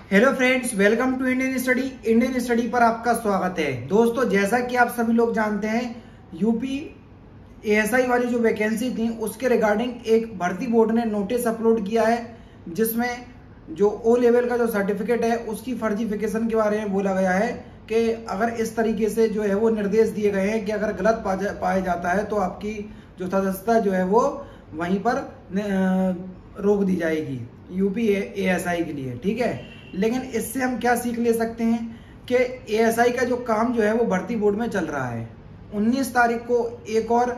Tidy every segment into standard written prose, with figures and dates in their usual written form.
Hello friends, welcome to Indian study पर आपका स्वागत है। दोस्तों, जैसा कि आप सभी लोग जानते हैं, यूपी एएसआई वाली जो वैकेंसी थी उसके रिगार्डिंग एक भर्ती बोर्ड ने नोटिस अपलोड किया है, जिसमें जो ओ लेवल का जो सर्टिफिकेट है उसकी फर्जीफिकेशन के बारे में बोला गया है कि अगर इस तरीके से जो है वो निर्देश दिए गए हैं कि अगर गलत पाया जाता है तो आपकी जो सदस्यता जो है वो वहीं पर रोक दी जाएगी यूपी एएसआई के लिए। ठीक है, लेकिन इससे हम क्या सीख ले सकते हैं कि एएसआई का जो काम जो है वो भर्ती बोर्ड में चल रहा है। 19 तारीख को एक और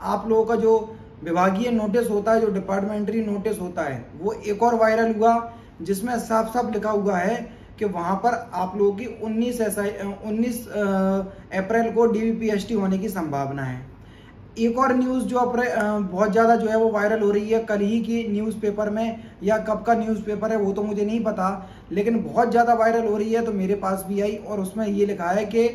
आप लोगों का जो विभागीय नोटिस होता है, जो डिपार्टमेंट्री नोटिस होता है, वो एक और वायरल हुआ, जिसमें साफ साफ लिखा हुआ है कि वहां पर आप लोगों की 19 अप्रैल को डीवीपीएसटी होने की संभावना है। एक और न्यूज़ जो बहुत ज़्यादा जो है वो वायरल हो रही है, कल ही की न्यूज़पेपर में या कब का न्यूज़पेपर है वो तो मुझे नहीं पता, लेकिन बहुत ज़्यादा वायरल हो रही है, तो मेरे पास भी आई और उसमें ये लिखा है कि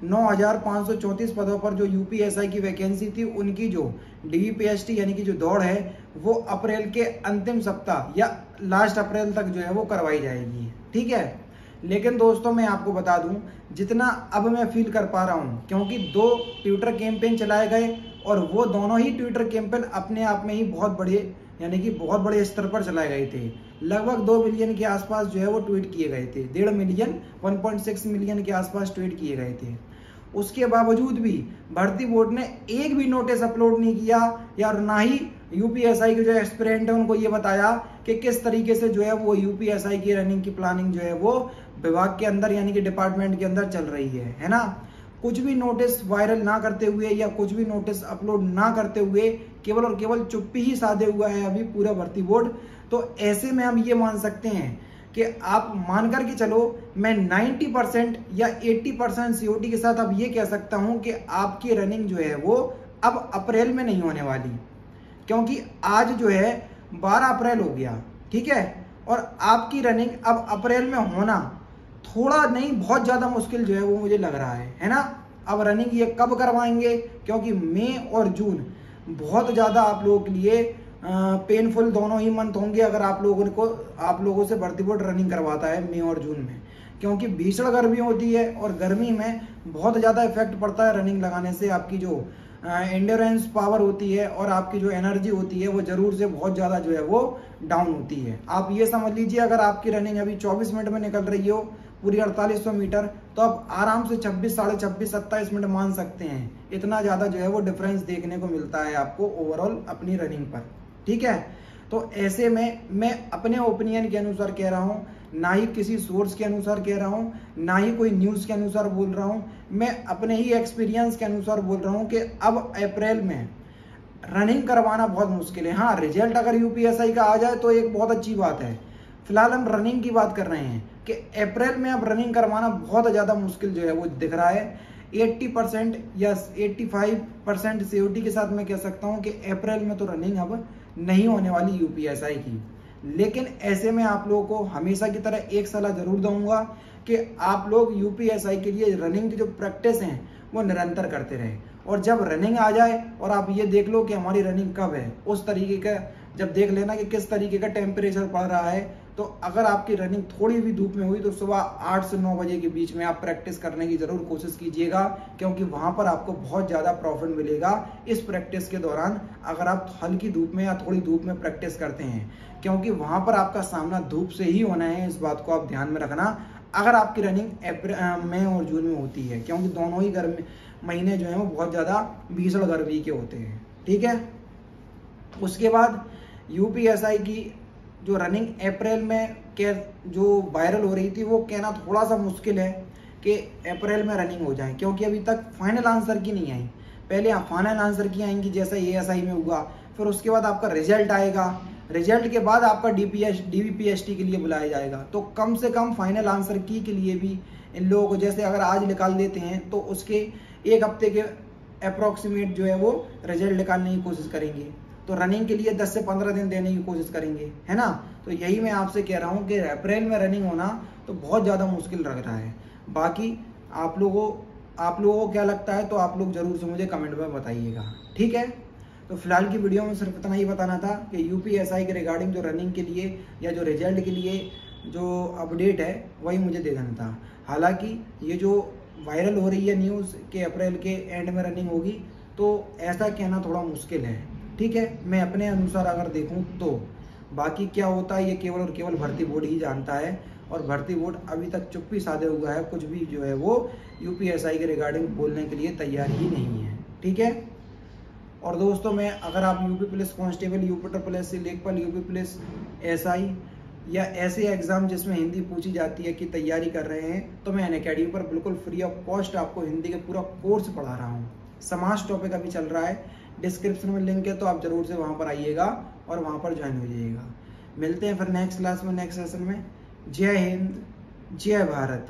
9,534 पदों पर जो यूपीएसआई की वैकेंसी थी उनकी जो डीवीपीएसटी यानी कि जो दौड़ है वो अप्रैल के अंतिम सप्ताह या लास्ट अप्रैल तक जो है वो करवाई जाएगी। ठीक है, लेकिन दोस्तों मैं आपको बता दूं, जितना अब मैं फील कर पा रहा हूं, क्योंकि 2 ट्विटर कैंपेन चलाए गए और वो दोनों ही ट्विटर कैंपेन अपने आप में ही बहुत बड़े यानी कि बहुत बड़े स्तर पर चलाए गए थे। लगभग 2 मिलियन के आसपास जो है वो ट्वीट किए गए थे, 1.5 मिलियन 1.6 मिलियन के आसपास ट्वीट किए गए थे। उसके बावजूद भी भर्ती बोर्ड ने एक भी नोटिस अपलोड नहीं किया या ना ही यूपीएसआई के जो एस्पिरेंट है उनको ये बताया कि किस तरीके से जो है वो यूपीएसआई की रनिंग की प्लानिंग जो है वो विभाग के अंदर यानी कि डिपार्टमेंट के अंदर चल रही है ना। कुछ भी नोटिस वायरल ना करते हुए या कुछ भी नोटिस अपलोड ना करते हुए केवल और केवल चुप्पी ही साधे हुआ है अभी पूरा भर्ती बोर्ड। तो ऐसे में हम ये मान सकते हैं कि आप मान करके चलो, मैं 90% या 80% सीओटी के साथ अब ये कह सकता हूं कि आपकी रनिंग जो है वो अब अप्रैल में नहीं होने वाली, क्योंकि आज जो है 12 अप्रैल हो गया। ठीक है, और आपकी रनिंग अब अप्रैल में होना थोड़ा नहीं बहुत ज्यादा मुश्किल जो है वो मुझे लग रहा है ना। अब रनिंग ये कब करवाएंगे, क्योंकि मई और जून बहुत ज्यादा आप लोगों के लिए पेनफुल दोनों ही मंथ होंगे अगर आप लोगों से भर्ती बोर्ड रनिंग करवाता है मई और जून में, क्योंकि भीषण गर्मी होती है और गर्मी में बहुत ज़्यादा इफेक्ट पड़ता है रनिंग लगाने से। आपकी जो एंड्योरेंस पावर होती है और आपकी जो एनर्जी होती है वो जरूर से बहुत ज़्यादा जो है वो डाउन होती है। आप ये समझ लीजिए, अगर आपकी रनिंग अभी 24 मिनट में निकल रही हो पूरी 4800 मीटर, तो आप आराम से 26, साढ़े 26, 27 मिनट मान सकते हैं। इतना ज़्यादा जो है वो डिफरेंस देखने को मिलता है आपको ओवरऑल अपनी रनिंग पर। ठीक है, तो ऐसे में मैं अपने ओपिनियन के अनुसार कह रहा हूँ, ना ही किसी सोर्स के अनुसार कह रहा हूँ, ना ही कोई न्यूज़ के अनुसार बोल रहा हूँ, मैं अपने ही एक्सपीरियंस के अनुसार बोल रहा हूँ कि अब अप्रैल में रनिंग करवाना बहुत मुश्किल है। हाँ, रिजल्ट अगर यूपीएसआई का आ जाए तो एक बहुत अच्छी बात है। फिलहाल हम रनिंग की बात कर रहे हैं कि अप्रैल में अब रनिंग करवाना बहुत ज़्यादा मुश्किल जो है वो दिख रहा है। 80% या 85% सीओटी के साथ मैं कह सकता हूँ कि अप्रैल में तो रनिंग अब नहीं होने वाली यूपीएसआई की। लेकिन ऐसे में आप लोगों को हमेशा की तरह एक सलाह जरूर दूंगा कि आप लोग यूपीएसआई के लिए रनिंग की जो प्रैक्टिस हैं वो निरंतर करते रहें, और जब रनिंग आ जाए और आप ये देख लो कि हमारी रनिंग कब है, उस तरीके का जब देख लेना कि किस तरीके का टेम्परेचर पड़ रहा है, तो अगर आपकी रनिंग थोड़ी भी धूप में हुई तो सुबह 8 से 9 बजे के बीच में आप प्रैक्टिस करने की जरूर कोशिश कीजिएगा, क्योंकि वहां पर आपको बहुत ज़्यादा प्रॉफिट मिलेगा इस प्रैक्टिस के दौरान अगर आप हल्की धूप में या थोड़ी धूप में प्रैक्टिस करते हैं, क्योंकि वहां पर आपका सामना धूप से ही होना है। इस बात को आप ध्यान में रखना अगर आपकी रनिंग मई और जून में होती है, क्योंकि दोनों ही गर्मी महीने जो है वो बहुत ज़्यादा भीषण गर्मी के होते हैं। ठीक है, उसके बाद यूपीएसआई की जो रनिंग अप्रैल में जो वायरल हो रही थी वो कहना थोड़ा सा मुश्किल है कि अप्रैल में रनिंग हो जाए, क्योंकि अभी तक फाइनल आंसर की नहीं आई। पहले फाइनल आंसर की आएंगी जैसा एएसआई में हुआ, फिर उसके बाद आपका रिजल्ट आएगा, रिजल्ट के बाद आपका डीवीपीएसटी के लिए बुलाया जाएगा। तो कम से कम फाइनल आंसर की के लिए भी इन लोगों को, जैसे अगर आज निकाल देते हैं तो उसके 1 हफ्ते के अप्रोक्सीमेट जो है वो रिजल्ट निकालने की कोशिश करेंगे, तो रनिंग के लिए 10 से 15 दिन देने की कोशिश करेंगे, है ना। तो यही मैं आपसे कह रहा हूँ कि अप्रैल में रनिंग होना तो बहुत ज़्यादा मुश्किल लग रहा है। बाकी आप लोगों को क्या लगता है तो आप लोग जरूर से मुझे कमेंट में बताइएगा। ठीक है, तो फिलहाल की वीडियो में सिर्फ इतना ही बताना था कि यूपीएसआई के रिगार्डिंग जो रनिंग के लिए या जो रिजल्ट के लिए जो अपडेट है वही मुझे दे देना था। हालांकि ये जो वायरल हो रही है न्यूज़ के अप्रैल के एंड में रनिंग होगी, तो ऐसा कहना थोड़ा मुश्किल है। ठीक है, मैं अपने अनुसार अगर देखूं तो बाकी क्या होता है ये केवल और केवल भर्ती बोर्ड ही जानता है, और भर्ती बोर्ड अभी तक चुप्पी साधे हुआ है, कुछ भी जो है वो यूपीएसआई के रिगार्डिंग बोलने के लिए तैयार ही नहीं है। ठीक है, और दोस्तों मैं अगर आप UP police constable, UP triple SC, लेखपाल, यूपी पुलिस एसआई या ऐसे एग्जाम जिसमें हिंदी पूछी जाती है की तैयारी कर रहे हैं, तो मैं अनअकैडमी पर बिल्कुल फ्री ऑफ कॉस्ट आपको हिंदी का पूरा कोर्स पढ़ा रहा हूँ। समाज टॉपिक अभी चल रहा है, डिस्क्रिप्शन में लिंक है, तो आप जरूर से वहाँ पर आइएगा और वहाँ पर ज्वाइन हो जाइएगा। मिलते हैं फिर नेक्स्ट क्लास में, नेक्स्ट सेशन में। जय हिंद, जय भारत।